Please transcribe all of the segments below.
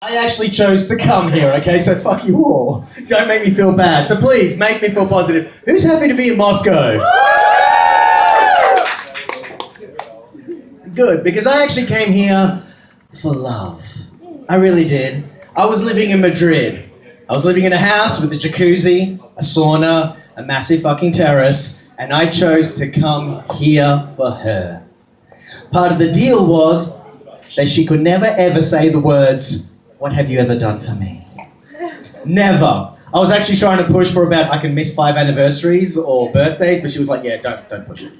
I actually chose to come here, okay? So fuck you all. Don't make me feel bad. So please, make me feel positive. Who's happy to be in Moscow? Good, because I actually came here for love. I really did. I was living in Madrid. I was living in a house with a jacuzzi, a sauna, a massive fucking terrace, and I chose to come here for her. Part of the deal was that she could never ever say the words, "What have you ever done for me?" Never. I was actually trying to push for about, I can miss 5 anniversaries or birthdays, but she was like, yeah, don't push it.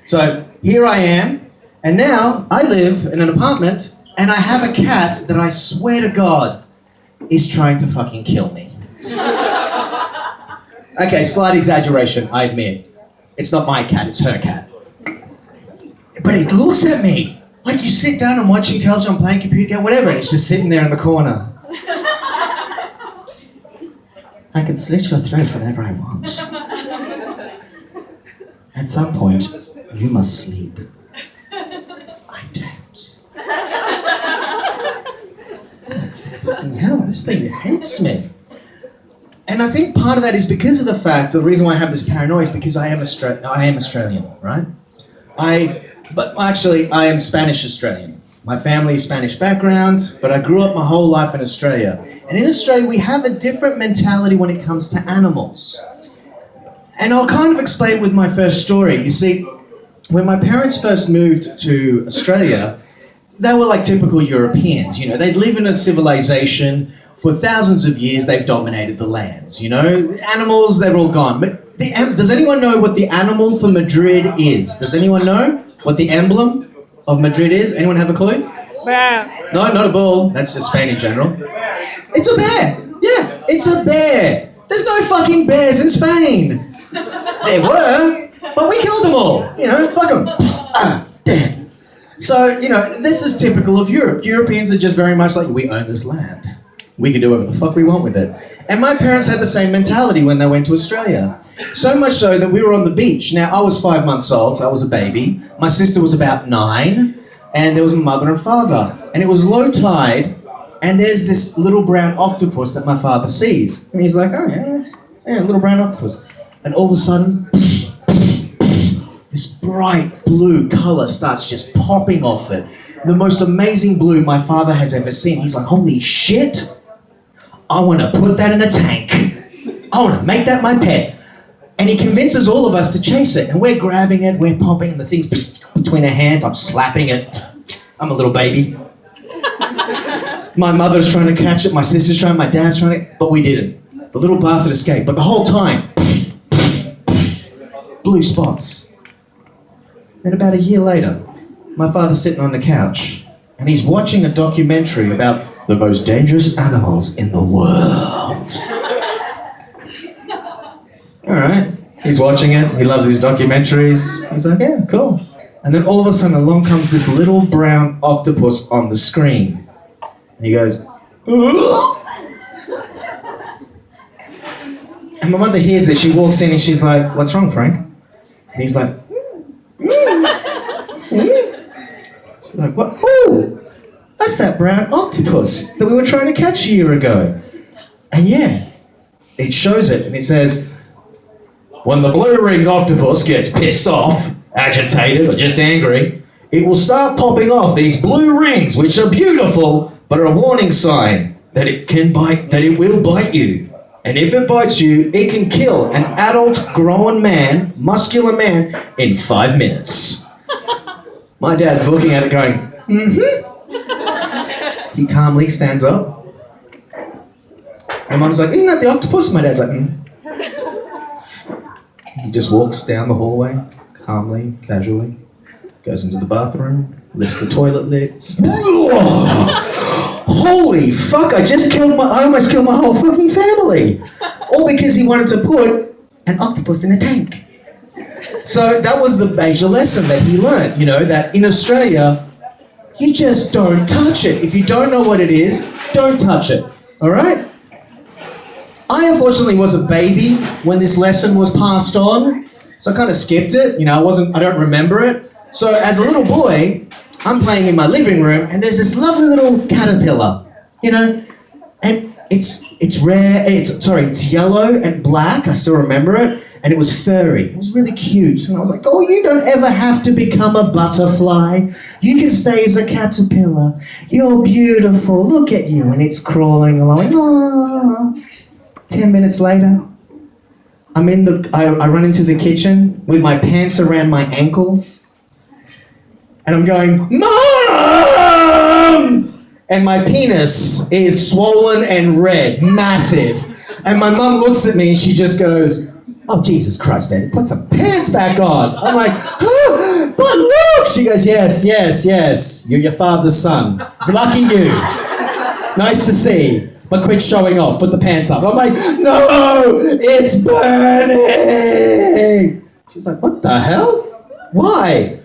So here I am, and now I live in an apartment, and I have a cat that I swear to God is trying to fucking kill me. Okay, slight exaggeration, I admit. It's not my cat, it's her cat. But it looks at me. Like you sit down and watching television, I'm playing computer game, whatever, and it's just sitting there in the corner. I can slit your throat whenever I want. At some point, you must sleep. I don't. Fucking hell, this thing hates me. And I think part of that is because of the fact, the reason why I have this paranoia is because I am Australian, right? But actually, I am Spanish Australian. My family is Spanish background, but I grew up my whole life in Australia. And in Australia, we have a different mentality when it comes to animals. And I'll kind of explain with my first story. You see, when my parents first moved to Australia, they were like typical Europeans, you know. They'd live in a civilization for thousands of years. They've dominated the lands, you know. Animals, they're all gone. But does anyone know what the animal for Madrid is? Does anyone know what the emblem of Madrid is? Anyone have a clue? Bear. No, not a bull. That's just Spain in general. It's a bear. Yeah, it's a bear. There's no fucking bears in Spain. There were, but we killed them all. You know, fuck them. Dead. So, you know, this is typical of Europe. Europeans are just very much like, we own this land. We can do whatever the fuck we want with it. And my parents had the same mentality when they went to Australia. So much so that we were on the beach. Now, I was 5 months old, so I was a baby. My sister was about 9, and there was my mother and father. And it was low tide, and there's this little brown octopus that my father sees. And he's like, oh yeah, little brown octopus. And all of a sudden, this bright blue colour starts just popping off it. The most amazing blue my father has ever seen. He's like, holy shit, I want to put that in a tank. I want to make that my pet. And he convinces all of us to chase it. And we're grabbing it, we're popping, and the thing's between our hands. I'm slapping it. I'm a little baby. My mother's trying to catch it, my sister's trying, my dad's trying to, but we didn't. The little bastard escaped. But the whole time, blue spots. Then about a year later, my father's sitting on the couch, and he's watching a documentary about the most dangerous animals in the world. All right, he's watching it, he loves his documentaries. He's like, yeah, cool. And then all of a sudden along comes this little brown octopus on the screen. And he goes, "Ugh!" And my mother hears it, she walks in and she's like, what's wrong, Frank? And he's like, She's like, what? Oh, that's that brown octopus that we were trying to catch a year ago. And yeah, it shows it and it says, when the blue-ringed octopus gets pissed off, agitated, or just angry, it will start popping off these blue rings, which are beautiful, but are a warning sign that it will bite you. And if it bites you, it can kill an adult, grown man, muscular man, in 5 minutes. My dad's looking at it going, mm-hmm. He calmly stands up. My mum's like, isn't that the octopus? My dad's like, He just walks down the hallway, calmly, casually, goes into the bathroom, lifts the toilet lid. Holy fuck, I almost killed my whole fucking family. All because he wanted to put an octopus in a tank. So that was the major lesson that he learned, you know, that in Australia, you just don't touch it. If you don't know what it is, don't touch it, all right? I unfortunately was a baby when this lesson was passed on, so I kind of skipped it, you know, I don't remember it. So as a little boy, I'm playing in my living room and there's this lovely little caterpillar you know, and it's rare. It's yellow and black. I still remember it, and it was furry. It was really cute, and I was like, oh, you don't ever have to become a butterfly. You can stay as a caterpillar. You're beautiful. Look at you, and it's crawling along. Aww. 10 minutes later, I run into the kitchen with my pants around my ankles, and I'm going, Mom! And my penis is swollen and red, massive. And my mum looks at me and she just goes, oh, Jesus Christ, Dad, put some pants back on. I'm like, oh, but look! She goes, yes, you're your father's son. Lucky you. Nice to see. But quit showing off, put the pants up. I'm like, no, it's burning. She's like, what the hell? Why?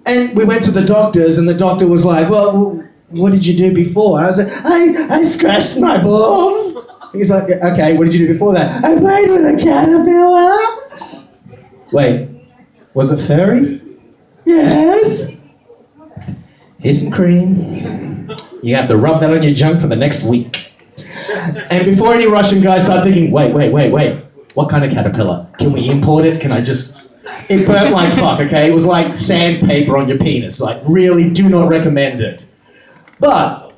And we went to the doctors and the doctor was like, well, what did you do before? I was like, I scratched my balls. He's like, okay, what did you do before that? I played with a caterpillar. Wait, was it furry? Yes. Here's some cream. You have to rub that on your junk for the next week. And before any Russian guys start thinking, wait, what kind of caterpillar? Can we import it? It burnt like fuck, okay? It was like sandpaper on your penis. Like, really, do not recommend it. But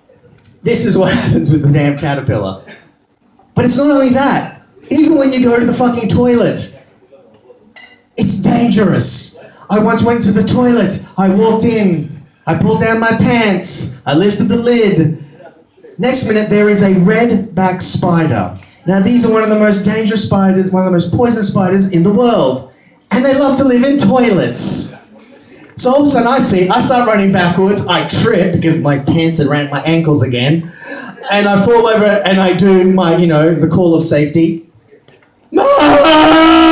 this is what happens with the damn caterpillar. But it's not only that. Even when you go to the fucking toilet, it's dangerous. I once went to the toilet. I walked in. I pulled down my pants. I lifted the lid. Next minute, there is a red-backed spider. Now, these are one of the most dangerous spiders, one of the most poisonous spiders in the world. And they love to live in toilets. So all of a sudden I start running backwards, I trip because my pants are around my ankles again, and I fall over and I do my, the call of safety. Mom!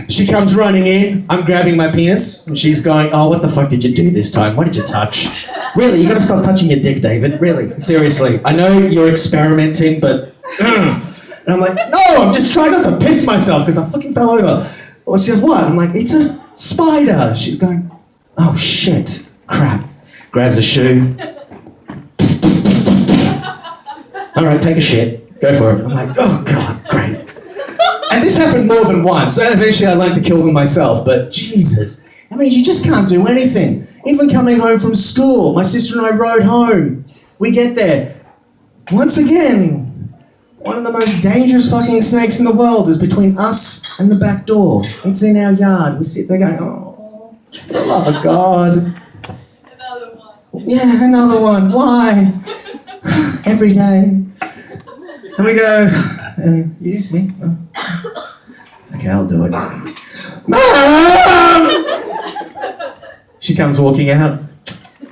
She comes running in, I'm grabbing my penis, and she's going, oh, what the fuck did you do this time? What did you touch? Really, you gotta stop touching your dick, David, really, seriously. I know you're experimenting, but, And I'm like, no, I'm just trying not to piss myself because I fucking fell over. Well, she goes, what? I'm like, it's a spider. She's going, oh shit, crap. Grabs a shoe. All right, take a shit. Go for it. I'm like, oh God, great. And this happened more than once. And eventually I learned to kill them myself, but Jesus. I mean, you just can't do anything. Even coming home from school, my sister and I rode home. We get there. Once again, one of the most dangerous fucking snakes in the world is between us and the back door. It's in our yard. We sit there going, oh, for the love of God. Another one. Yeah, another one. Why? Every day. And we go, you, me? Oh. Okay, I'll do it. Mom! She comes walking out.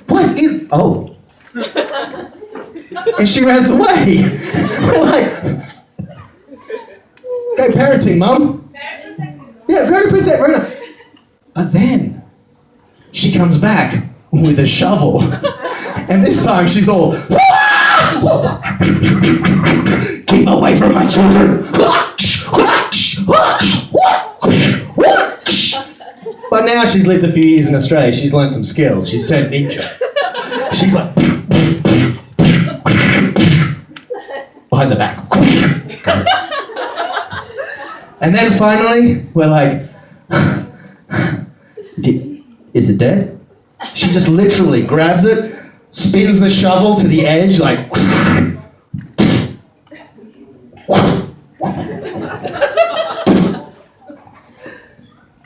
What is... Oh. And she runs away. We're like, great parenting, Mum. Yeah, very protective. Very nice. But then she comes back with a shovel, and this time she's all, keep away from my children. But now she's lived a few years in Australia. She's learned some skills. She's turned ninja. She's like, behind the back. And then finally, we're like, is it dead? She just literally grabs it, spins the shovel to the edge, like,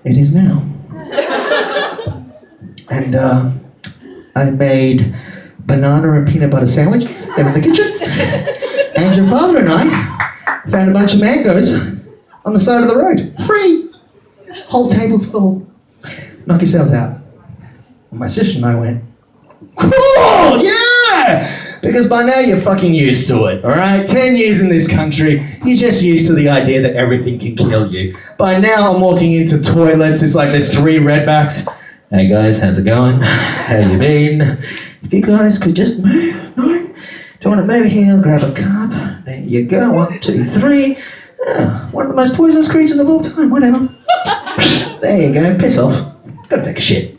it is now. And I made banana and peanut butter sandwiches. They're in the kitchen. And your father and I found a bunch of mangoes on the side of the road. Free. Whole table's full. Knock yourselves out. And my sister and I went, cool, yeah! Because by now you're fucking used to it, all right? 10 years in this country, you're just used to the idea that everything can kill you. By now I'm walking into toilets, it's like there's 3 redbacks. Hey guys, how's it going? How you been? If you guys could just move, no? Do you want to move here, grab a cup? There you go, 1, 2, 3. One of the most poisonous creatures of all time, whatever. There you go, piss off. Gotta take a shit.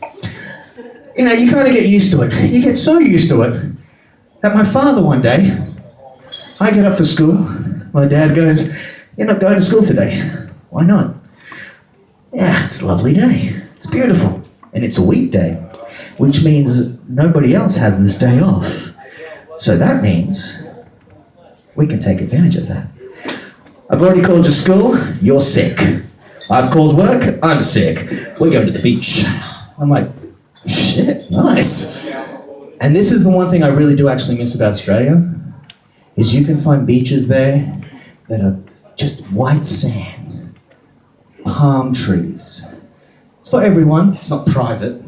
You know, you kind of get used to it. You get so used to it that my father one day, I get up for school, my dad goes, "You're not going to school today." "Why not?" "Yeah, it's a lovely day. It's beautiful. And it's a weekday, which means nobody else has this day off. So that means we can take advantage of that. I've already called your school, you're sick. I've called work, I'm sick. We're going to the beach." I'm like, shit, nice. And this is the one thing I really do actually miss about Australia, is you can find beaches there that are just white sand, palm trees. It's for everyone, it's not private,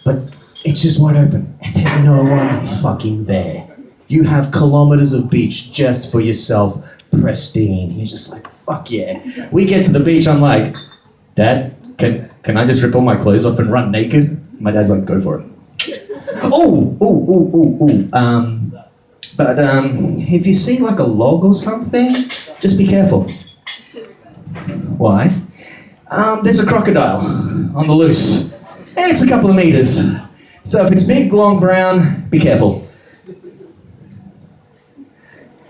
but it's just wide open, and there's no one fucking there. You have kilometers of beach just for yourself, pristine. You're just like, fuck yeah. We get to the beach, I'm like, "Dad, can I just rip all my clothes off and run naked?" My dad's like, "Go for it." But if you see like a log or something, just be careful. Why? There's a crocodile on the loose. And it's a couple of meters. So if it's big, long, brown, be careful.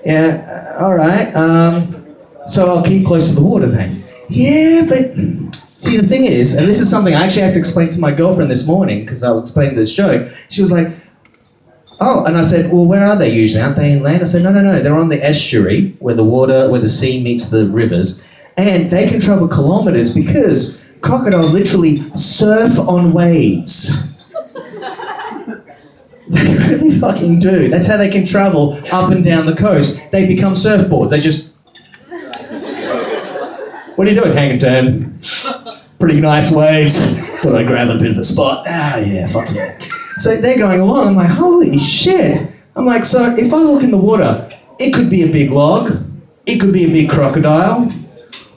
Yeah, all right. So I'll keep close to the water then. Yeah, but see, the thing is, and this is something I actually had to explain to my girlfriend this morning because I was explaining this joke. She was like, "Oh," and I said, "Well, where are they usually? Aren't they inland?" I said, No, they're on the estuary where the sea meets the rivers, and they can travel kilometers because crocodiles literally surf on waves. They really fucking do. That's how they can travel up and down the coast. They become surfboards. They just... "What are you doing? Hang and turn. Pretty nice waves. Thought I'd grab a bit of a spot. Ah, yeah, fuck yeah." So they're going along. I'm like, holy shit. I'm like, so if I look in the water, it could be a big log. It could be a big crocodile.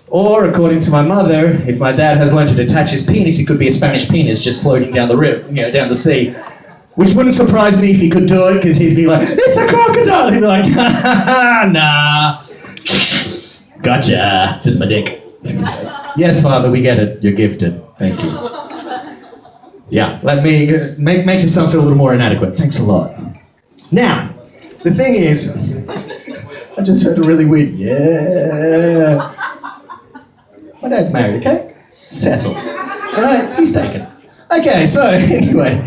Or, according to my mother, if my dad has learned to detach his penis, it could be a Spanish penis just floating down the down the sea. Which wouldn't surprise me if he could do it, because he'd be like, "It's a crocodile!" He'd be like, "Ha ha ha, nah. Gotcha," says my dick. "Yes, Father, we get it. You're gifted. Thank you." Yeah, let me make yourself feel a little more inadequate. Thanks a lot. Now, the thing is, I just heard a really weird, yeah. My dad's married, okay? Settled. All right, he's taken. Okay, so anyway.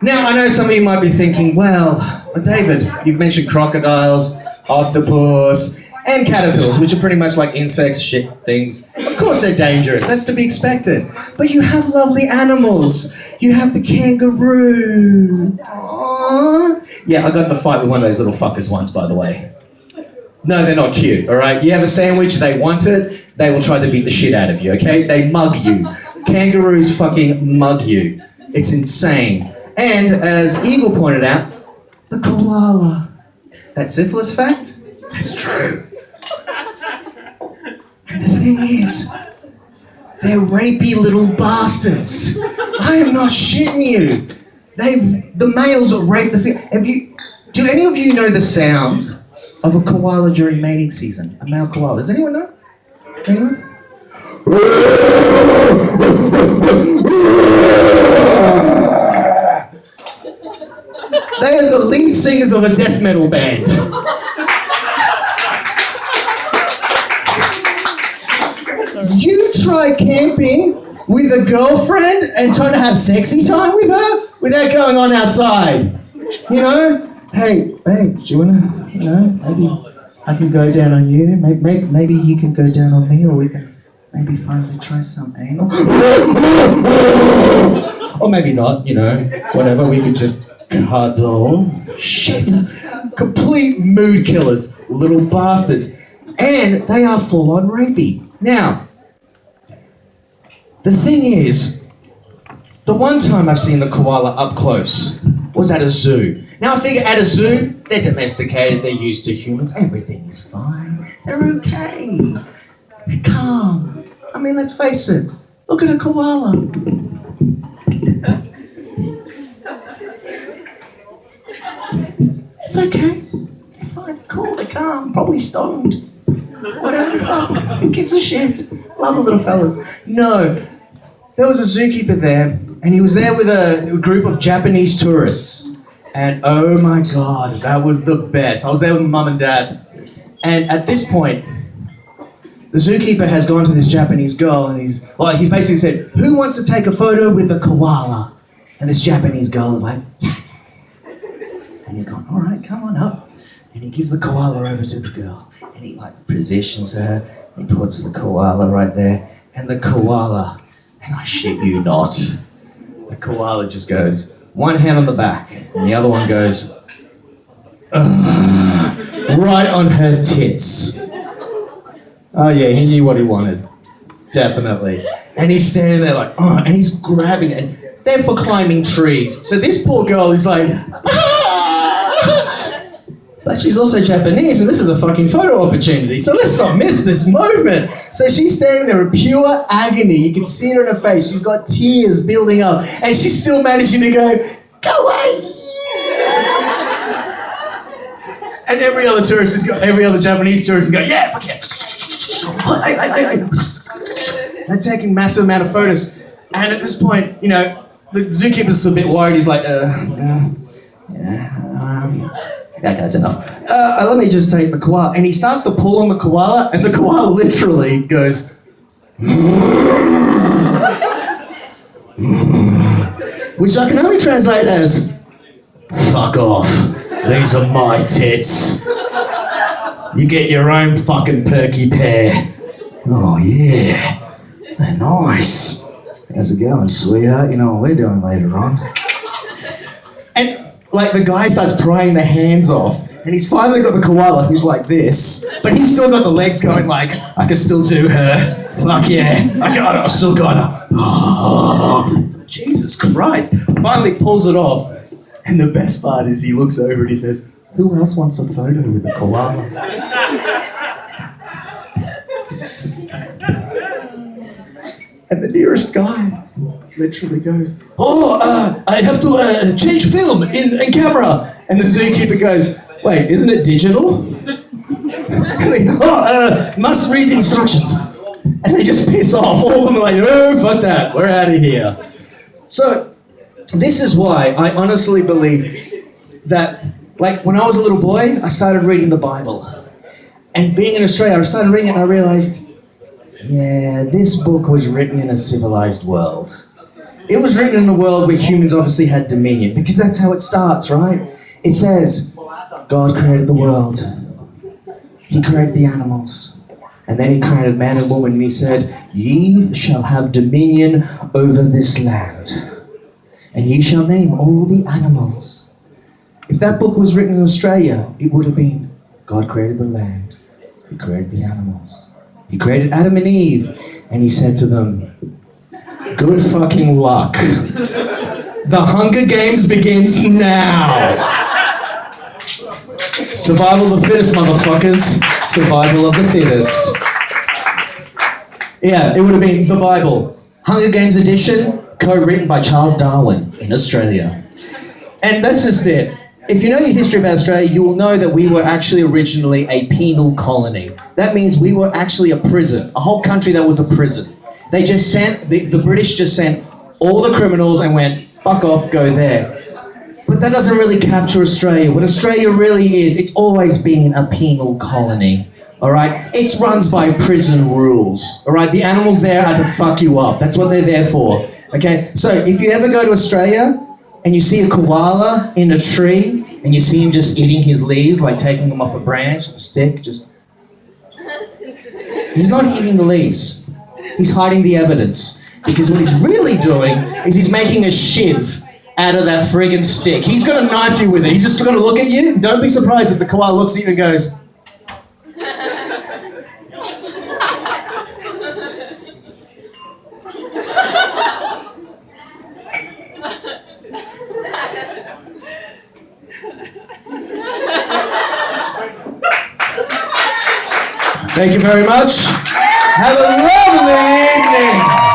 Now, I know some of you might be thinking, well, David, you've mentioned crocodiles, octopus, and caterpillars, which are pretty much like insects, shit things. Of course they're dangerous, that's to be expected. But you have lovely animals. You have the kangaroo. Aww. Yeah, I got in a fight with one of those little fuckers once, by the way. No, they're not cute, all right? You have a sandwich, they want it, they will try to beat the shit out of you, okay? They mug you. Kangaroos fucking mug you. It's insane. And as Eagle pointed out, the koala. That syphilis fact? That's true. And the thing is, they're rapey little bastards. I am not shitting you. The males rape the females. Do any of you know the sound of a koala during mating season? A male koala. Does anyone know? Anyone? They are the lead singers of a death metal band. You try camping with a girlfriend and trying to have sexy time with her without going on outside. You know? Hey, babe, do you wanna, maybe I can go down on you, maybe you can go down on me, or we can maybe finally try some anal. Or maybe not, whatever, we could just cuddle. Shit. Complete mood killers, little bastards. And they are full on rapey. Now, the thing is, the one time I've seen the koala up close was at a zoo. Now I figure at a zoo, they're domesticated, they're used to humans, everything is fine. They're okay. They're calm. I mean, let's face it. Look at a koala. It's okay. They're fine, they're cool, they're calm, probably stoned. Whatever the fuck. Who gives a shit? Love the little fellas. No. There was a zookeeper there, and he was there with a group of Japanese tourists. And oh my God, that was the best. I was there with my mum and dad. And at this point, the zookeeper has gone to this Japanese girl and he's basically said, who wants to take a photo with a koala? And this Japanese girl is like, yeah. And he's gone, all right, come on up. And he gives the koala over to the girl. And he like positions her. He puts the koala right there. And the koala, and I shit you not, the koala just goes, one hand on the back, and the other one goes, right on her tits. Oh yeah, he knew what he wanted. Definitely. And he's standing there like, oh, and he's grabbing it. And they're for climbing trees. So this poor girl is like, but she's also Japanese, and this is a fucking photo opportunity, so let's not miss this moment. So she's standing there in pure agony. You can see it on her face. She's got tears building up, and she's still managing to go, kawaii. And every other Japanese tourist is going, yeah, fuck yeah. They're taking massive amount of photos. And at this point, you know, the zookeeper's a bit worried. He's like, okay, that's enough. Let me just take the koala. And he starts to pull on the koala, and the koala literally goes, which I can only translate as, fuck off. These are my tits. You get your own fucking perky pair. Oh yeah, they're nice. How's it going, sweetheart? You know what we're doing later on. And like the guy starts prying the hands off, and he's finally got the koala who's like this, but he's still got the legs going like, I can still do her. Fuck yeah, I still got her. Oh, Jesus Christ. Finally pulls it off, and the best part is he looks over and he says, who else wants a photo with a koala? And the nearest guy literally goes, I have to change film in camera. And the zookeeper goes, wait, isn't it digital? Must read the instructions. And they just piss off. All of them are like, oh, fuck that, we're out of here. So this is why I honestly believe that, like, when I was a little boy, I started reading the Bible. And being in Australia, I started reading it and I realized, yeah, this book was written in a civilized world. It was written in a world where humans obviously had dominion, because that's how it starts, right? It says, God created the world. He created the animals. And then he created man and woman, and he said, ye shall have dominion over this land. And ye shall name all the animals. If that book was written in Australia, it would have been, God created the land. He created the animals. He created Adam and Eve, and he said to them, good fucking luck. The Hunger Games begins now. Survival of the fittest, motherfuckers. Survival of the fittest. Yeah, it would have been the Bible. Hunger Games edition, co-written by Charles Darwin in Australia. And that's just it. If you know your history about Australia, you will know that we were actually originally a penal colony. That means we were actually a prison, a whole country that was a prison. They just sent, the British just sent all the criminals and went, fuck off, go there. But that doesn't really capture Australia. What Australia really is, it's always been a penal colony, all right? It's runs by prison rules, all right? The animals there are to fuck you up. That's what they're there for, okay? So if you ever go to Australia and you see a koala in a tree and you see him just eating his leaves, like taking them off a branch, a stick, just... He's not eating the leaves. He's hiding the evidence. Because what he's really doing is he's making a shiv out of that friggin' stick. He's gonna knife you with it. He's just gonna look at you. Don't be surprised if the koala looks at you and goes... Thank you very much. Have a lovely evening.